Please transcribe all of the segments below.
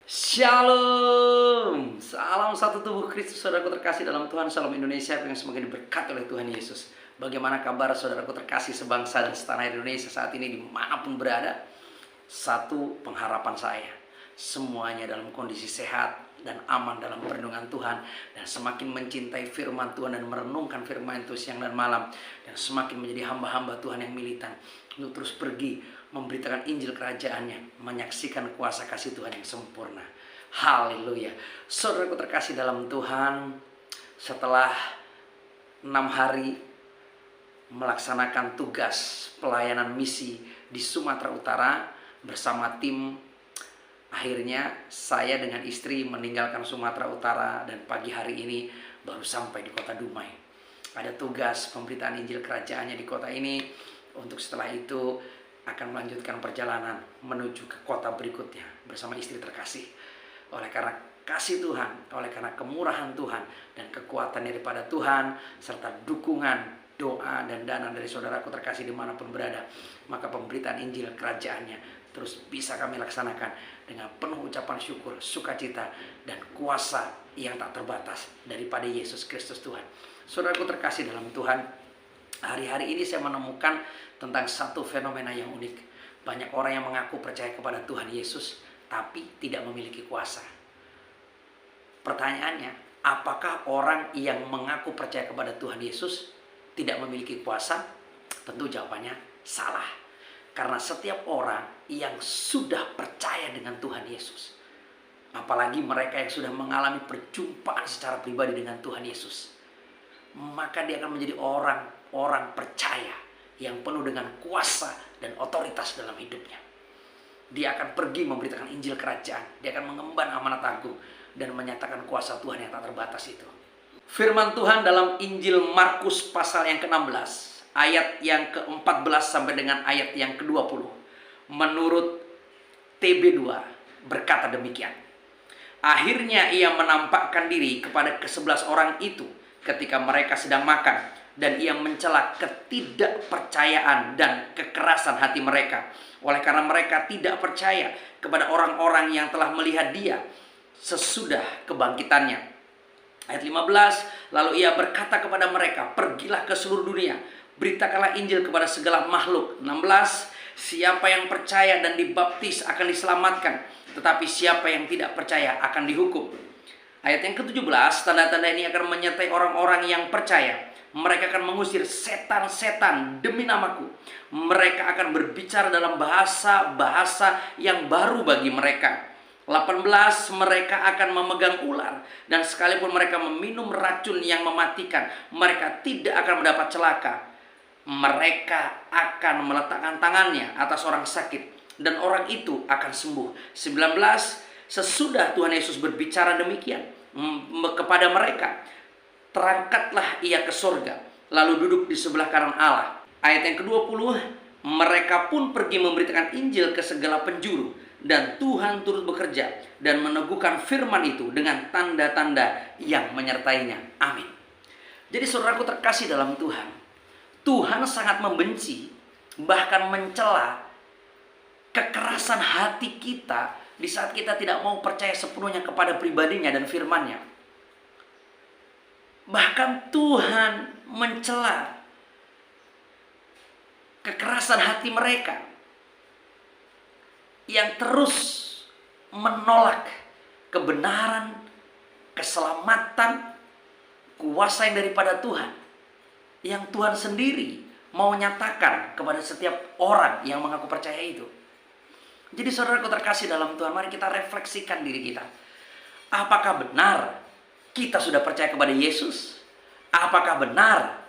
Shalom, salam satu tubuh Kristus, saudaraku terkasih dalam Tuhan. Salam Indonesia yang semakin diberkati oleh Tuhan Yesus. Bagaimana kabar saudaraku terkasih sebangsa dan setanah Indonesia saat ini dimanapun berada? Satu pengharapan saya, semuanya dalam kondisi sehat dan aman dalam perlindungan Tuhan, dan semakin mencintai firman Tuhan dan merenungkan firman itu siang dan malam, dan semakin menjadi hamba-hamba Tuhan yang militan untuk terus pergi memberitakan Injil kerajaannya, menyaksikan kuasa kasih Tuhan yang sempurna. Haleluya. Saudaraku terkasih dalam Tuhan, setelah 6 hari melaksanakan tugas pelayanan misi di Sumatera Utara bersama tim, akhirnya saya dengan istri meninggalkan Sumatera Utara dan pagi hari ini baru sampai di kota Dumai. Ada tugas pemberitaan Injil kerajaannya di kota ini, untuk setelah itu akan melanjutkan perjalanan menuju ke kota berikutnya bersama istri terkasih. Oleh karena kasih Tuhan, oleh karena kemurahan Tuhan dan kekuatan daripada Tuhan, serta dukungan, doa, dan dana dari saudaraku terkasih dimanapun berada, maka pemberitaan Injil kerajaannya terus bisa kami laksanakan dengan penuh ucapan syukur, sukacita, dan kuasa yang tak terbatas daripada Yesus Kristus Tuhan. Saudaraku terkasih dalam Tuhan, hari-hari ini saya menemukan tentang satu fenomena yang unik. Banyak orang yang mengaku percaya kepada Tuhan Yesus, tapi tidak memiliki kuasa. Pertanyaannya, apakah orang yang mengaku percaya kepada Tuhan Yesus tidak memiliki kuasa? Tentu jawabannya salah. Karena setiap orang yang sudah percaya dengan Tuhan Yesus, apalagi mereka yang sudah mengalami perjumpaan secara pribadi dengan Tuhan Yesus, maka dia akan menjadi orang percaya yang penuh dengan kuasa dan otoritas dalam hidupnya. Dia akan pergi memberitakan Injil kerajaan. Dia akan mengemban amanat agung dan menyatakan kuasa Tuhan yang tak terbatas itu. Firman Tuhan dalam Injil Markus pasal yang ke-16, ayat yang ke-14 sampai dengan ayat yang ke-20. Menurut TB2 berkata demikian. Akhirnya ia menampakkan diri kepada ke-11 orang itu ketika mereka sedang makan, dan ia mencela ketidakpercayaan dan kekerasan hati mereka, oleh karena mereka tidak percaya kepada orang-orang yang telah melihat dia sesudah kebangkitannya. Ayat 15, lalu ia berkata kepada mereka, pergilah ke seluruh dunia, beritakanlah Injil kepada segala makhluk. 16, siapa yang percaya dan dibaptis akan diselamatkan, tetapi siapa yang tidak percaya akan dihukum. Ayat yang ke-17, tanda-tanda ini akan menyertai orang-orang yang percaya. Mereka akan mengusir setan-setan demi namaku. Mereka akan berbicara dalam bahasa-bahasa yang baru bagi mereka. 18, mereka akan memegang ular, dan sekalipun mereka meminum racun yang mematikan, mereka tidak akan mendapat celaka. Mereka akan meletakkan tangannya atas orang sakit, dan orang itu akan sembuh. 19, sesudah Tuhan Yesus berbicara demikian kepada mereka, terangkatlah ia ke sorga, lalu duduk di sebelah kanan Allah. Ayat yang ke-20, mereka pun pergi memberitakan Injil ke segala penjuru, dan Tuhan turut bekerja dan meneguhkan firman itu dengan tanda-tanda yang menyertainya. Amin. Jadi saudaraku terkasih dalam Tuhan, Tuhan sangat membenci, bahkan mencela kekerasan hati kita di saat kita tidak mau percaya sepenuhnya kepada pribadinya dan firman-Nya. Bahkan Tuhan mencela kekerasan hati mereka yang terus menolak kebenaran, keselamatan, kuasa yang daripada Tuhan, yang Tuhan sendiri mau nyatakan kepada setiap orang yang mengaku percaya itu. Jadi saudaraku terkasih dalam Tuhan, mari kita refleksikan diri kita. Apakah benar kita sudah percaya kepada Yesus? Apakah benar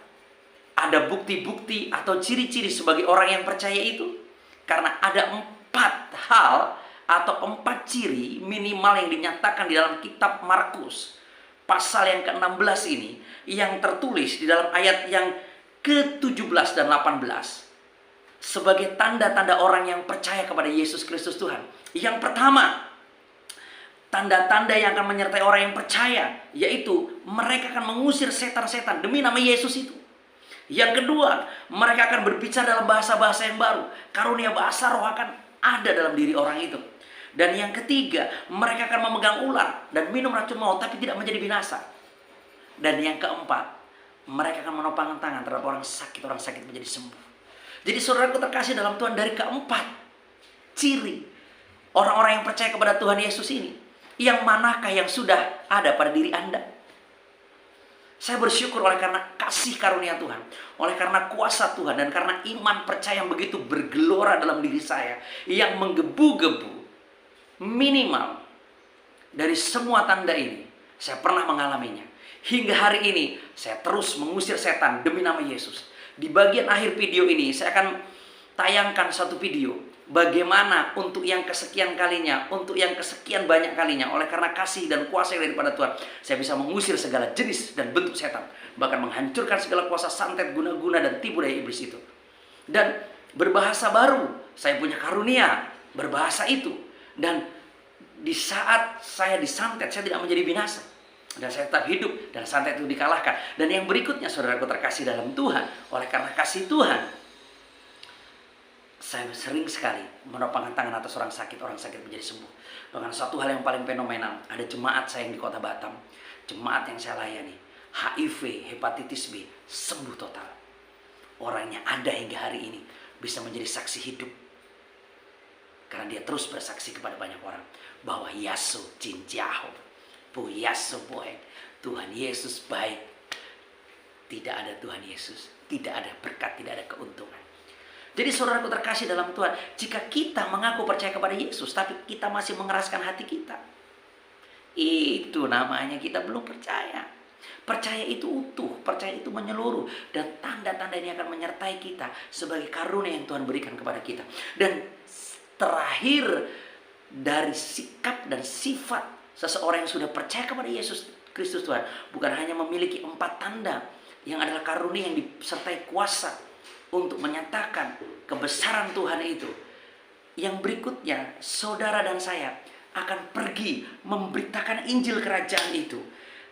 ada bukti-bukti atau ciri-ciri sebagai orang yang percaya itu? Karena ada 4 hal atau 4 ciri minimal yang dinyatakan di dalam kitab Markus pasal yang ke-16 ini, yang tertulis di dalam ayat yang ke-17 dan 18 sebagai tanda-tanda orang yang percaya kepada Yesus Kristus Tuhan. Yang pertama, tanda-tanda yang akan menyertai orang yang percaya, yaitu mereka akan mengusir setan-setan demi nama Yesus itu. Yang kedua, mereka akan berbicara dalam bahasa-bahasa yang baru. Karunia bahasa roh akan ada dalam diri orang itu. Dan yang ketiga, mereka akan memegang ular dan minum racun maut tapi tidak menjadi binasa. Dan yang keempat, mereka akan menopangkan tangan terhadap orang sakit menjadi sembuh. Jadi saudaraku terkasih dalam Tuhan, dari keempat ciri orang-orang yang percaya kepada Tuhan Yesus ini, yang manakah yang sudah ada pada diri Anda? Saya bersyukur oleh karena kasih karunia Tuhan, oleh karena kuasa Tuhan, dan karena iman percaya yang begitu bergelora dalam diri saya, yang menggebu-gebu. Minimal dari semua tanda ini saya pernah mengalaminya. Hingga hari ini saya terus mengusir setan demi nama Yesus. Di bagian akhir video ini saya akan tayangkan satu video, bagaimana untuk yang kesekian kalinya, untuk yang kesekian banyak kalinya, oleh karena kasih dan kuasa daripada Tuhan, saya bisa mengusir segala jenis dan bentuk setan, bahkan menghancurkan segala kuasa santet, guna-guna, dan tipu daya iblis itu. Dan berbahasa baru, saya punya karunia berbahasa itu. Dan di saat saya disantet, saya tidak menjadi binasa, dan saya tetap hidup, dan santet itu dikalahkan. Dan yang berikutnya, saudaraku terkasih dalam Tuhan, oleh karena kasih Tuhan, saya sering sekali menopangkan tangan atas orang sakit menjadi sembuh. Dengan satu hal yang paling fenomenal, ada jemaat saya yang di kota Batam, jemaat yang saya layani, HIV, hepatitis B, sembuh total. Orangnya ada hingga hari ini, bisa menjadi saksi hidup. Karena dia terus bersaksi kepada banyak orang bahwa Yesus cinciaho, Bu Yesus baik, Tuhan Yesus baik. Tidak ada Tuhan Yesus, tidak ada berkat, tidak ada keuntungan. Jadi saudaraku terkasih dalam Tuhan, jika kita mengaku percaya kepada Yesus, tapi kita masih mengeraskan hati kita, itu namanya kita belum percaya. Percaya itu utuh, percaya itu menyeluruh, dan tanda-tanda ini akan menyertai kita sebagai karunia yang Tuhan berikan kepada kita. Dan terakhir dari sikap dan sifat seseorang yang sudah percaya kepada Yesus Kristus Tuhan, bukan hanya memiliki 4 tanda yang adalah karunia yang disertai kuasa untuk menyatakan kebesaran Tuhan itu. Yang berikutnya, saudara dan saya akan pergi memberitakan Injil kerajaan itu.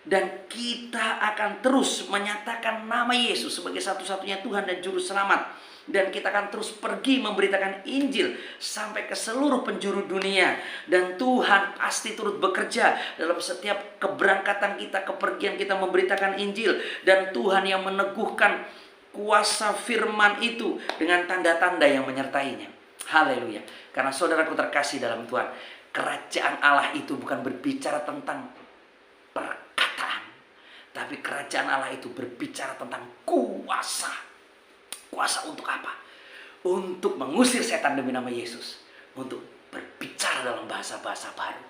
Dan kita akan terus menyatakan nama Yesus sebagai satu-satunya Tuhan dan Juru Selamat. Dan kita akan terus pergi memberitakan Injil sampai ke seluruh penjuru dunia. Dan Tuhan pasti turut bekerja dalam setiap keberangkatan kita, kepergian kita memberitakan Injil. Dan Tuhan yang meneguhkan kuasa firman itu dengan tanda-tanda yang menyertainya. Haleluya. Karena saudaraku terkasih dalam Tuhan, kerajaan Allah itu bukan berbicara tentang perkataan, tapi kerajaan Allah itu berbicara tentang kuasa. Kuasa untuk apa? Untuk mengusir setan demi nama Yesus, untuk berbicara dalam bahasa-bahasa baru,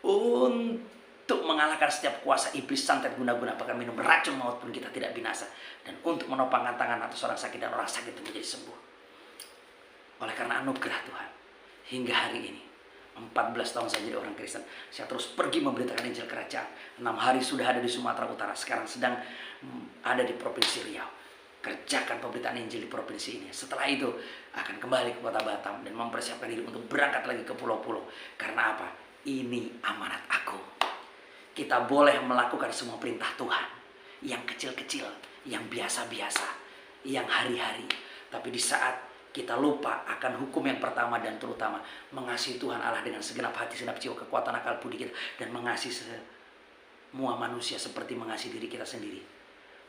untuk mengalahkan setiap kuasa iblis, santet, guna-guna, bahkan minum racun maut pun kita tidak binasa, dan untuk menopangkan tangan atas orang sakit dan orang sakit itu menjadi sembuh. Oleh karena anugerah Tuhan, hingga hari ini 14 tahun saya jadi orang Kristen, saya terus pergi memberitakan Injil kerajaan. 6 hari sudah ada di Sumatera Utara, sekarang sedang ada di Provinsi Riau. Kerjakan pemberitaan Injil di provinsi ini. Setelah itu akan kembali ke kota Batam dan mempersiapkan diri untuk berangkat lagi ke pulau-pulau. Karena apa? Ini amanat aku. Kita boleh melakukan semua perintah Tuhan, yang kecil-kecil, yang biasa-biasa, yang hari-hari. Tapi di saat kita lupa akan hukum yang pertama dan terutama, mengasihi Tuhan Allah dengan segenap hati, segenap jiwa, kekuatan akal budi kita, dan mengasihi semua manusia seperti mengasihi diri kita sendiri,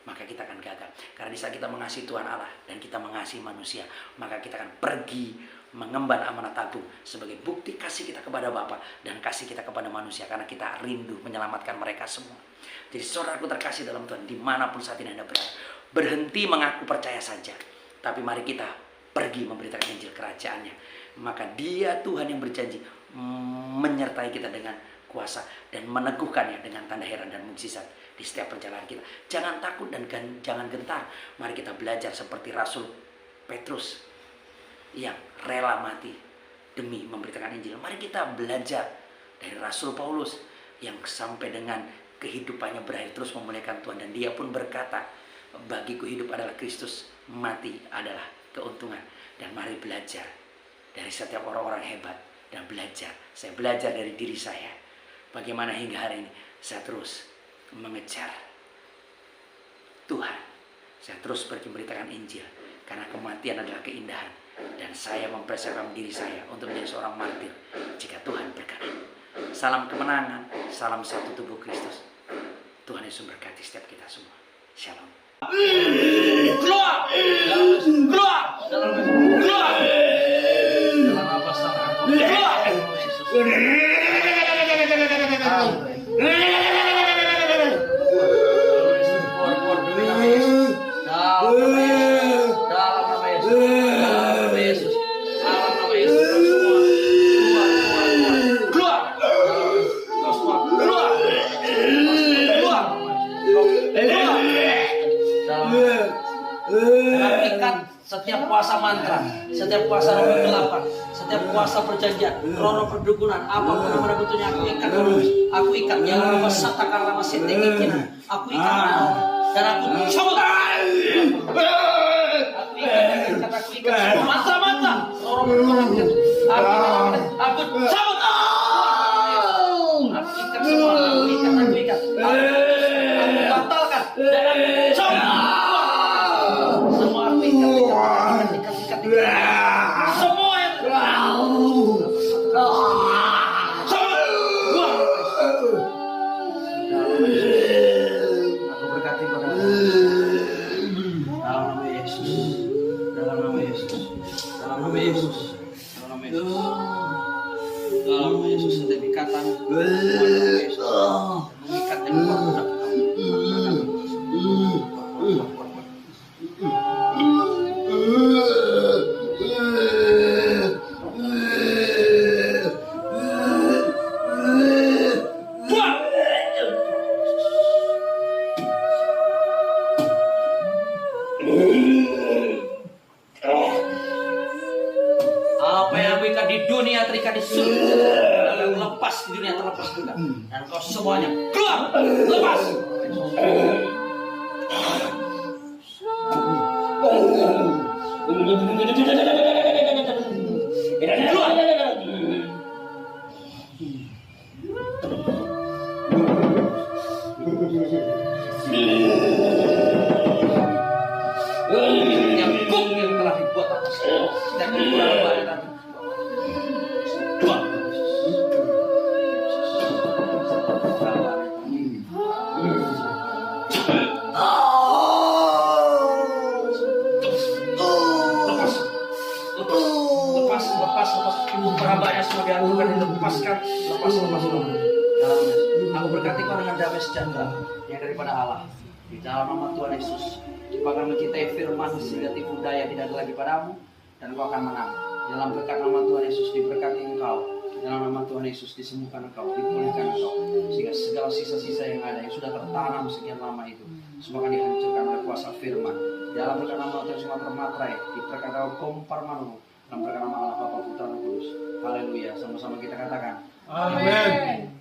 maka kita akan gagal. Karena di saat kita mengasihi Tuhan Allah dan kita mengasihi manusia, maka kita akan pergi mengemban amanat agung sebagai bukti kasih kita kepada Bapa dan kasih kita kepada manusia, karena kita rindu menyelamatkan mereka semua. Jadi saudaraku terkasih dalam Tuhan, dimanapun saat ini Anda berada, berhenti mengaku percaya saja, tapi mari kita pergi memberitakan Injil kerajaannya. Maka Dia Tuhan yang berjanji menyertai kita dengan kuasa dan meneguhkannya dengan tanda heran dan mukjizat di setiap perjalanan kita. Jangan takut dan jangan gentar. Mari kita belajar seperti Rasul Petrus yang rela mati demi memberitakan Injil. Mari kita belajar dari Rasul Paulus yang sampai dengan kehidupannya berakhir terus memuliakan Tuhan, dan dia pun berkata, bagiku hidup adalah Kristus, mati adalah keuntungan. Dan mari belajar dari setiap orang-orang hebat dan belajar. Saya belajar dari diri saya, bagaimana hingga hari ini saya terus mengejar Tuhan. Saya terus pergi memberitakan Injil, karena kematian adalah keindahan Dan saya mempersiapkan diri saya untuk menjadi seorang martir jika Tuhan berkenan. Salam kemenangan, salam satu tubuh Kristus. Tuhan Yesus berkati setiap kita semua. Shalom. Keluar! Keluar! Keluar! Dalam apa saat keluar! Setiap kuasa mantra, setiap kuasa roh kegelapan, setiap kuasa perjanjian, roh perdukunan, apapun nama bentuknya aku ikat terus. Aku ikat yang nama satakan nama setekikin. Aku ikat dan aku cabut. Aku ikat mata-mata roh perdukunan. Aku cabut. Aku ikat semua. Aku ikat. Aku batalkan dan aku cabut. Semua yang aku berkati pada dalam nama Yesus, dalam nama Yesus, dalam nama Yesus, dalam nama Yesus, dalam nama Yesus. Setiap ikatan mengikat dan memperbudak apa yang aku ikat di dunia terikat di surga, dan lepas di dunia terlepas juga, dan kau semuanya keluar, lepas. Yang kuk yang telah dibuat atas dan dibuat tadi. Lepas perabanya semua diaturkan, dilepaskan, lepas. Aku berkati kau dengan damai sejahtera yang daripada Allah di dalam nama Tuhan Yesus. Kau akan mencintai firman sehingga tipu daya tidak ada lagi padamu, dan kau akan menang. Dalam berkat nama Tuhan Yesus diberkati engkau. Dalam nama Tuhan Yesus disembuhkan engkau, dipulihkan engkau, sehingga segala sisa-sisa yang ada yang sudah tertanam sekian lama itu semua akan dihancurkan oleh kuasa firman. Dalam berkat nama Tuhan Yesus Matrai, diberkati engkau kompar manu. Dalam berkat nama Allah Bapa Putra dan Kudus. Haleluya. Sama-sama kita katakan. Amin.